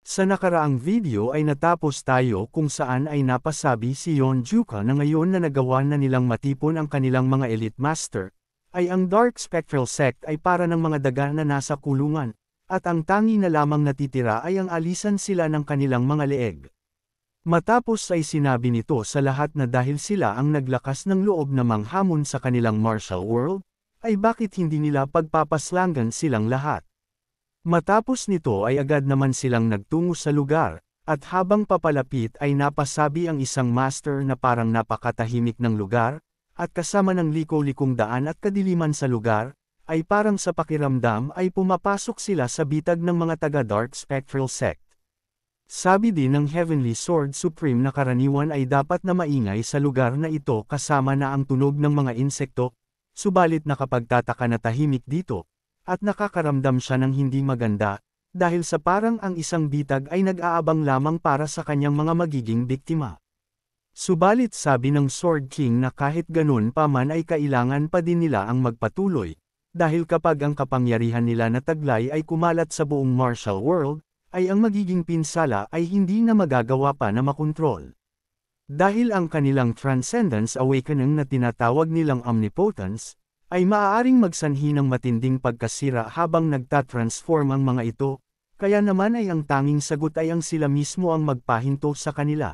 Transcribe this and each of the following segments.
Sa nakaraang video ay natapos tayo kung saan ay napasabi si Yonjuka na ngayon na nagawa na nilang matipon ang kanilang mga elite master, ay ang Dark Spectral Sect ay para ng mga daga na nasa kulungan, at ang tangi na lamang natitira ay ang alisan sila ng kanilang mga leeg. Matapos ay sinabi nito sa lahat na dahil sila ang naglakas ng loob na manghamon sa kanilang martial world, ay bakit hindi nila pagpapaslangan silang lahat. Matapos nito ay agad naman silang nagtungo sa lugar, at habang papalapit ay napasabi ang isang master na parang napakatahimik ng lugar, at kasama ng liko-likong daan at kadiliman sa lugar, ay parang sa pakiramdam ay pumapasok sila sa bitag ng mga taga-Dark Spectral Sect. Sabi din ng Heavenly Sword Supreme na karaniwan ay dapat na maingay sa lugar na ito kasama na ang tunog ng mga insekto, subalit nakapagtataka na tahimik dito, at nakakaramdam siya ng hindi maganda, dahil sa parang ang isang bitag ay nag-aabang lamang para sa kanyang mga magiging biktima. Subalit sabi ng Sword King na kahit ganun pa man ay kailangan pa din nila ang magpatuloy, dahil kapag ang kapangyarihan nila na taglay ay kumalat sa buong martial world, ay ang magiging pinsala ay hindi na magagawa pa na makontrol. Dahil ang kanilang Transcendence Awakening na tinatawag nilang Omnipotence, ay maaaring magsanhi ng matinding pagkasira habang nagtatransform ang mga ito, kaya naman ay ang tanging sagot ay ang sila mismo ang magpahinto sa kanila.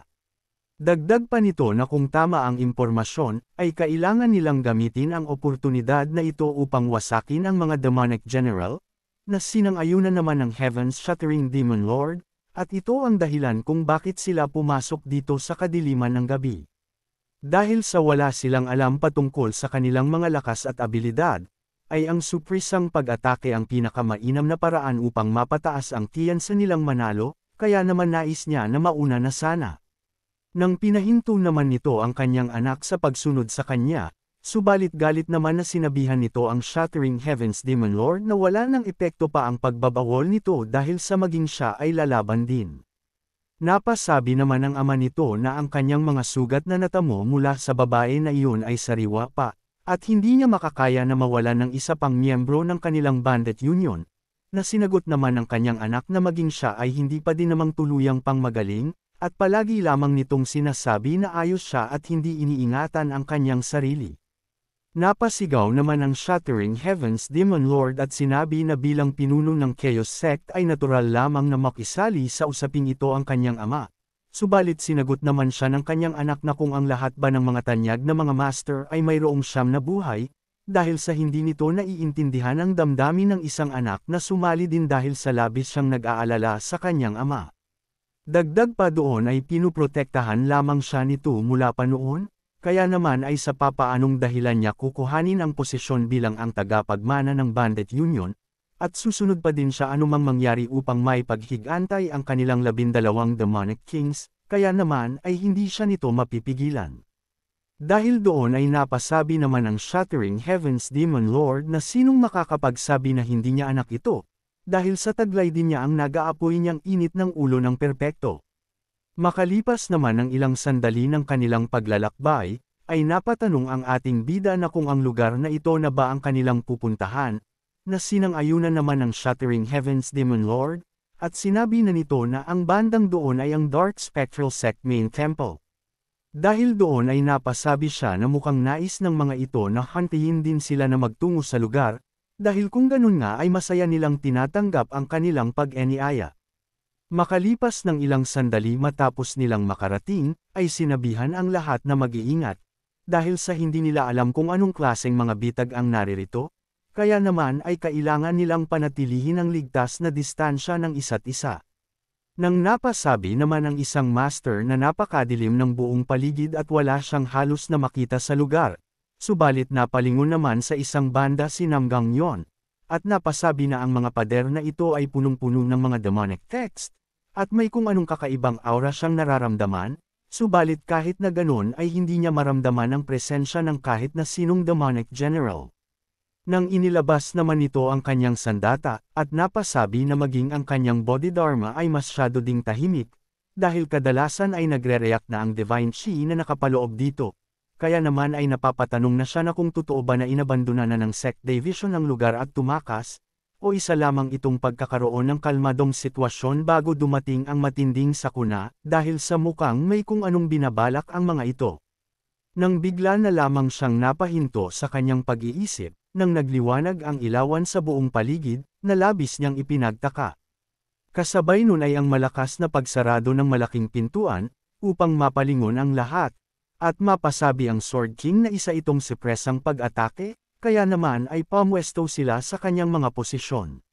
Dagdag pa nito na kung tama ang impormasyon, ay kailangan nilang gamitin ang oportunidad na ito upang wasakin ang mga demonic general, na sinang-ayunan naman ng Heaven's Shattering Demon Lord, at ito ang dahilan kung bakit sila pumasok dito sa kadiliman ng gabi. Dahil sa wala silang alam patungkol sa kanilang mga lakas at abilidad, ay ang suprisang pag-atake ang pinakamainam na paraan upang mapataas ang tiyansa nilang manalo, kaya naman nais niya na mauna na sana. Nang pinahinto naman nito ang kanyang anak sa pagsunod sa kanya, subalit galit naman na sinabihan nito ang Shattering Heavens Demon Lord na wala ng epekto pa ang pagbabawol nito dahil sa maging siya ay lalaban din. Napasabi naman ng ama nito na ang kanyang mga sugat na natamo mula sa babae na iyon ay sariwa pa, at hindi niya makakaya na mawalan ng isa pang miyembro ng kanilang bandit union, na sinagot naman ng kanyang anak na maging siya ay hindi pa din namang tuluyang pangmagaling, at palagi lamang nitong sinasabi na ayos siya at hindi iniingatan ang kanyang sarili. Napasigaw naman ang Shattering Heavens Demon Lord at sinabi na bilang pinuno ng Chaos Sect ay natural lamang na makisali sa usaping ito ang kanyang ama. Subalit sinagot naman siya ng kanyang anak na kung ang lahat ba ng mga tanyag na mga master ay mayroong siyam na buhay, dahil sa hindi nito naiintindihan ang damdamin ng isang anak na sumali din dahil sa labis siyang nag-aalala sa kanyang ama. Dagdag pa doon ay pinuprotektahan lamang siya nito mula pa noon, kaya naman ay sa papaanong dahilan niya kukuhanin ang posisyon bilang ang tagapagmana ng Bandit Union, at susunod pa din siya anumang mangyari upang may paghigantay ang kanilang 12 Demonic Kings, kaya naman ay hindi siya nito mapipigilan. Dahil doon ay napasabi naman ang Shattering Heavens Demon Lord na sinong makakapagsabi na hindi niya anak ito, dahil sa taglay din niya ang nag-aapoy niyang init ng ulo ng perpekto. Makalipas naman ng ilang sandali ng kanilang paglalakbay, ay napatanong ang ating bida na kung ang lugar na ito na ba ang kanilang pupuntahan, na sinang-ayunan naman ng Shattering Heavens Demon Lord, at sinabi na nito na ang bandang doon ay ang Dark Spectral Sect Main Temple. Dahil doon ay napasabi siya na mukhang nais ng mga ito na hantihin din sila na magtungo sa lugar, dahil kung ganun nga ay masaya nilang tinatanggap ang kanilang pag-eniaya. Makalipas ng ilang sandali matapos nilang makarating, ay sinabihan ang lahat na mag-iingat, dahil sa hindi nila alam kung anong klaseng mga bitag ang naririto, kaya naman ay kailangan nilang panatilihin ang ligtas na distansya ng isa't isa. Nang napasabi naman ang isang master na napakadilim ng buong paligid at wala siyang halos na makita sa lugar, subalit napalingon naman sa isang banda si Namgang Yon, at napasabi na ang mga pader na ito ay punong-puno ng mga demonic text, at may kung anong kakaibang aura siyang nararamdaman, subalit kahit na ganon ay hindi niya maramdaman ang presensya ng kahit na sinong demonic general. Nang inilabas naman nito ang kanyang sandata, at napasabi na maging ang kanyang bodhidharma ay masyado ding tahimik, dahil kadalasan ay nagre-react na ang Divine Chi na nakapaloob dito. Kaya naman ay napapatanong na siya na kung totoo ba na inabandona na ng sect division ang lugar at tumakas, o isa lamang itong pagkakaroon ng kalmadong sitwasyon bago dumating ang matinding sakuna, dahil sa mukhang may kung anong binabalak ang mga ito. Nang bigla na lamang siyang napahinto sa kanyang pag-iisip, nang nagliwanag ang ilawan sa buong paligid, na labis niyang ipinagtaka. Kasabay nun ay ang malakas na pagsarado ng malaking pintuan, upang mapalingon ang lahat, at mapasabi ang Sword King na isa itong sipresang pag-atake, kaya naman ay pamwesto sila sa kanyang mga posisyon.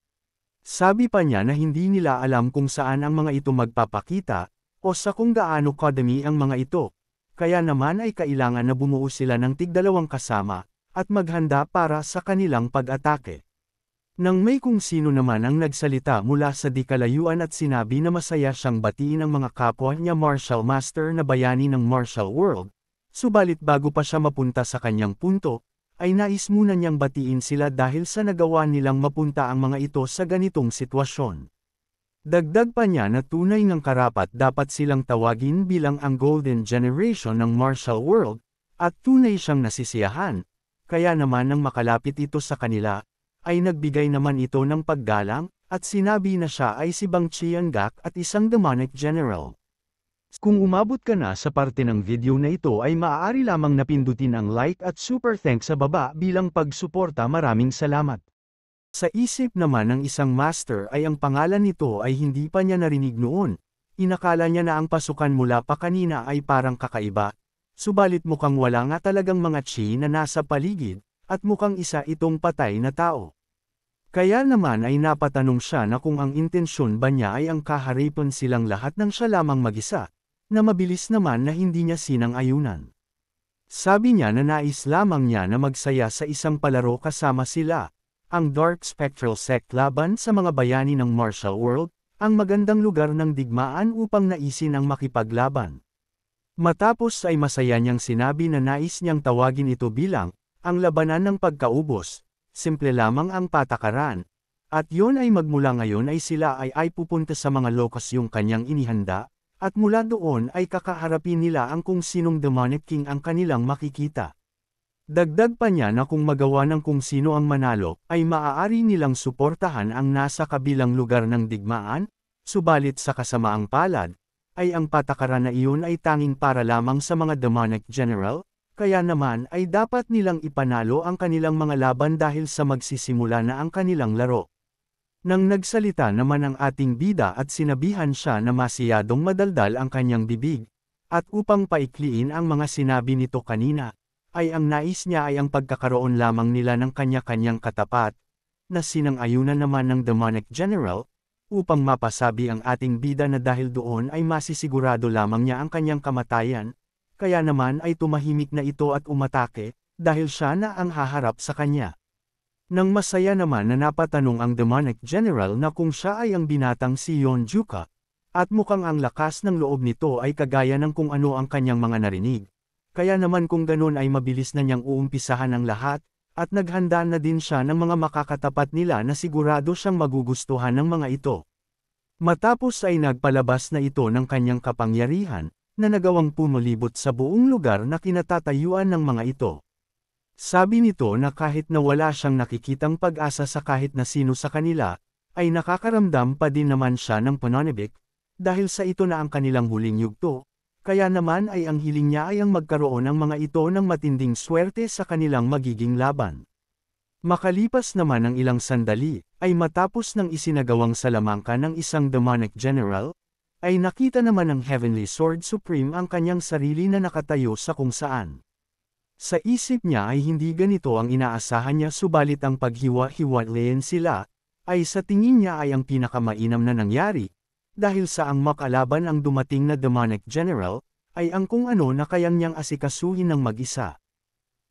Sabi pa niya na hindi nila alam kung saan ang mga ito magpapakita, o sa kung gaano kadami ang mga ito, kaya naman ay kailangan na bumuo sila ng tig-2 kasama, at maghanda para sa kanilang pag-atake. Nang may kung sino naman ang nagsalita mula sa di kalayuan at sinabi na masaya siyang batiin ang mga kapwa niya martial master na bayani ng martial world, subalit bago pa siya mapunta sa kanyang punto, ay nais muna niyang batiin sila dahil sa nagawa nilang mapunta ang mga ito sa ganitong sitwasyon. Dagdag pa niya na tunay ngang karapat dapat silang tawagin bilang ang Golden Generation ng martial world, at tunay siyang nasisiyahan, kaya naman nang makalapit ito sa kanila, ay nagbigay naman ito ng paggalang, at sinabi na siya ay si Bang Qiangak at isang demonic general. Kung umabot ka na sa parte ng video na ito ay maaari lamang napindutin ang like at super thanks sa baba bilang pagsuporta. Maraming salamat. Sa isip naman ng isang master ay ang pangalan nito ay hindi pa niya narinig noon. Inakala niya na ang pasukan mula pa kanina ay parang kakaiba, subalit mukhang wala nga talagang mga chi na nasa paligid, at mukhang isa itong patay na tao. Kaya naman ay napatanong siya na kung ang intensyon ba niya ay ang kaharipan silang lahat ng siya lamang mag-isa, na mabilis naman na hindi niya sinang-ayunan. Sabi niya na nais lamang niya na magsaya sa isang palaro kasama sila, ang Dark Spectral Sect laban sa mga bayani ng martial world, ang magandang lugar ng digmaan upang naisin ang makipaglaban. Matapos ay masaya niyang sinabi na nais niyang tawagin ito bilang, ang labanan ng pagkaubos, simple lamang ang patakaran, at yon ay magmula ngayon ay sila ay pupunta sa mga lokas yung kanyang inihanda, at mula doon ay kakaharapin nila ang kung sinong demonic king ang kanilang makikita. Dagdag pa niya na kung magawa ng kung sino ang manalo, ay maaari nilang suportahan ang nasa kabilang lugar ng digmaan, subalit sa kasamaang palad, ay ang patakaran na iyon ay tanging para lamang sa mga demonic general, kaya naman ay dapat nilang ipanalo ang kanilang mga laban dahil sa magsisimula na ang kanilang laro. Nang nagsalita naman ang ating bida at sinabihan siya na masyadong madaldal ang kanyang bibig, at upang paikliin ang mga sinabi nito kanina, ay ang nais niya ay ang pagkakaroon lamang nila ng kanya-kanyang katapat, na sinang-ayunan naman ng demonic general, upang mapasabi ang ating bida na dahil doon ay masisigurado lamang niya ang kanyang kamatayan, kaya naman ay tumahimik na ito at umatake, dahil siya na ang haharap sa kanya. Nang masaya naman na napatanong ang demonic general na kung siya ay ang binatang si Yonjuka, at mukhang ang lakas ng loob nito ay kagaya ng kung ano ang kanyang mga narinig. Kaya naman kung ganun ay mabilis na niyang uumpisahan ang lahat, at naghanda na din siya ng mga makakatapat nila na sigurado siyang magugustuhan ng mga ito. Matapos ay nagpalabas na ito ng kanyang kapangyarihan, na nagawang pumulibot sa buong lugar na kinatatayuan ng mga ito. Sabi nito na kahit na wala siyang nakikitang pag-asa sa kahit na sino sa kanila, ay nakakaramdam pa din naman siya ng pananabik, dahil sa ito na ang kanilang huling yugto, kaya naman ay ang hiling niya ay ang magkaroon ng mga ito ng matinding swerte sa kanilang magiging laban. Makalipas naman ng ilang sandali, ay matapos ng isinagawang salamangka ng isang demonic general, ay nakita naman ng Heavenly Sword Supreme ang kanyang sarili na nakatayo sa kung saan. Sa isip niya ay hindi ganito ang inaasahan niya subalit ang paghiwa-hiwalayan sila, ay sa tingin niya ay ang pinakamainam na nangyari, dahil sa ang makalaban ang dumating na demonic general, ay ang kung ano na kayang niyang asikasuhin ng mag-isa.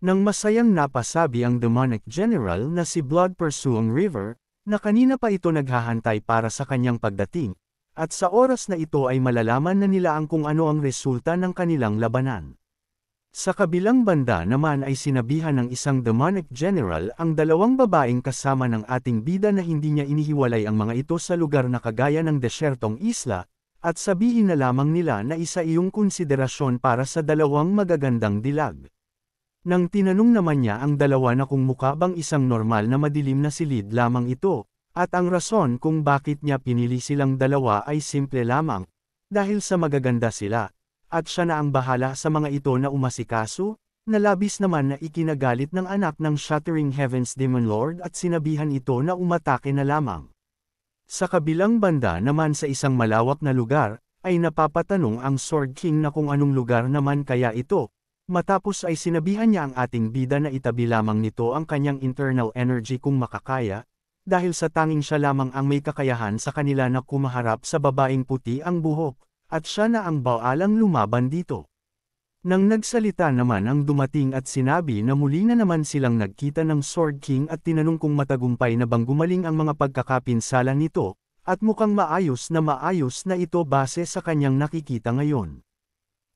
Nang masayang napasabi ang demonic general na si Blood Pursuing River, na kanina pa ito naghahantay para sa kanyang pagdating, at sa oras na ito ay malalaman na nila ang kung ano ang resulta ng kanilang labanan. Sa kabilang banda naman ay sinabihan ng isang demonic general ang dalawang babaeng kasama ng ating bida na hindi niya inihiwalay ang mga ito sa lugar na kagaya ng desyertong isla, at sabihin na lamang nila na isa iyong konsiderasyon para sa dalawang magagandang dilag. Nang tinanong naman niya ang dalawa na kung mukha bang isang normal na madilim na silid lamang ito, At ang rason kung bakit niya pinili silang dalawa ay simple lamang, dahil sa magaganda sila, at siya na ang bahala sa mga ito na umasikaso, na labis naman na ikinagalit ng anak ng Shattering Heavens Demon Lord at sinabihan ito na umatake na lamang. Sa kabilang banda naman sa isang malawak na lugar, ay napapatanong ang Sword King na kung anong lugar naman kaya ito. Matapos ay sinabihan niya ang ating bida na itabi lamang nito ang kanyang internal energy kung makakaya, dahil sa tanging siya lamang ang may kakayahan sa kanila na kumaharap sa babaeng puti ang buhok, at siya na ang baalang lumaban dito. Nang nagsalita naman ang dumating at sinabi na muli na naman silang nagkita ng Sword King at tinanong kung matagumpay na bang gumaling ang mga pagkakapinsala nito, at mukhang maayos na ito base sa kanyang nakikita ngayon.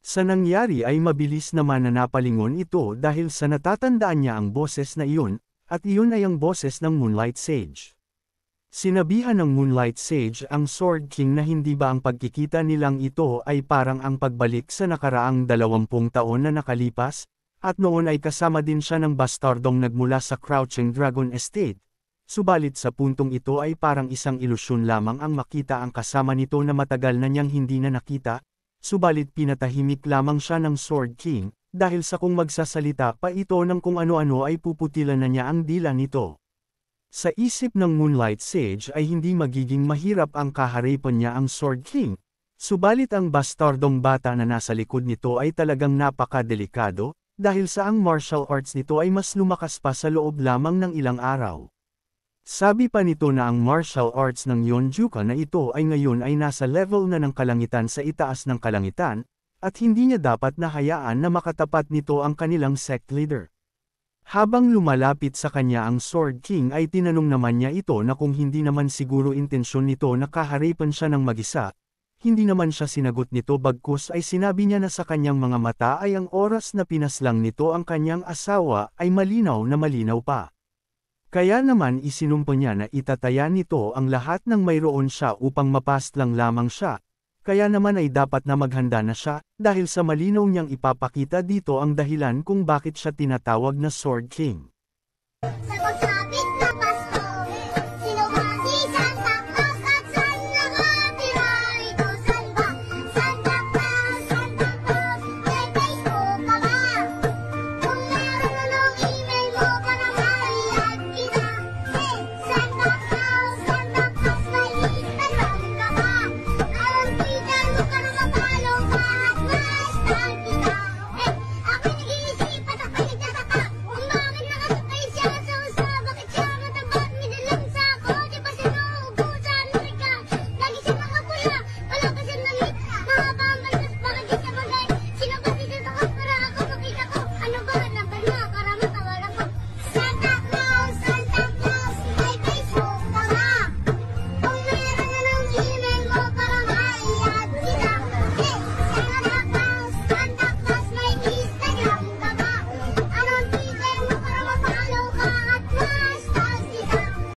Sa nangyari ay mabilis naman na napalingon ito dahil sa natatandaan niya ang boses na iyon, at iyon ay ang boses ng Moonlight Sage. Sinabihan ng Moonlight Sage ang Sword King na hindi ba ang pagkikita nilang ito ay parang ang pagbalik sa nakaraang 20 taon na nakalipas, at noon ay kasama din siya ng bastardong nagmula sa Crouching Dragon Estate. Subalit sa puntong ito ay parang isang ilusyon lamang ang makita ang kasama nito na matagal na niyang hindi na nakita, subalit pinatahimik lamang siya ng Sword King, dahil sa kung magsasalita pa ito ng kung ano-ano ay puputilan na niya ang dila nito. Sa isip ng Moonlight Sage ay hindi magiging mahirap ang kaharipan niya ang Sword King, subalit ang bastardong bata na nasa likod nito ay talagang napakadelikado, dahil sa ang martial arts nito ay mas lumakas pa sa loob lamang ng ilang araw. Sabi pa nito na ang martial arts ng Yonjuka na ito ay ngayon ay nasa level na ng kalangitan sa itaas ng kalangitan, at hindi niya dapat na hayaan na makatapat nito ang kanilang sect leader. Habang lumalapit sa kanya ang Sword King ay tinanong naman niya ito na kung hindi naman siguro intensyon nito na kaharipan siya ng mag-isa, hindi naman siya sinagot nito bagkus ay sinabi niya na sa kanyang mga mata ay ang oras na pinaslang nito ang kanyang asawa ay malinaw pa. Kaya naman isinumpa niya na itataya nito ang lahat ng mayroon siya upang mapastlang lamang siya. Kaya naman ay dapat na maghanda na siya, dahil sa malinaw niyang ipapakita dito ang dahilan kung bakit siya tinatawag na Sword King.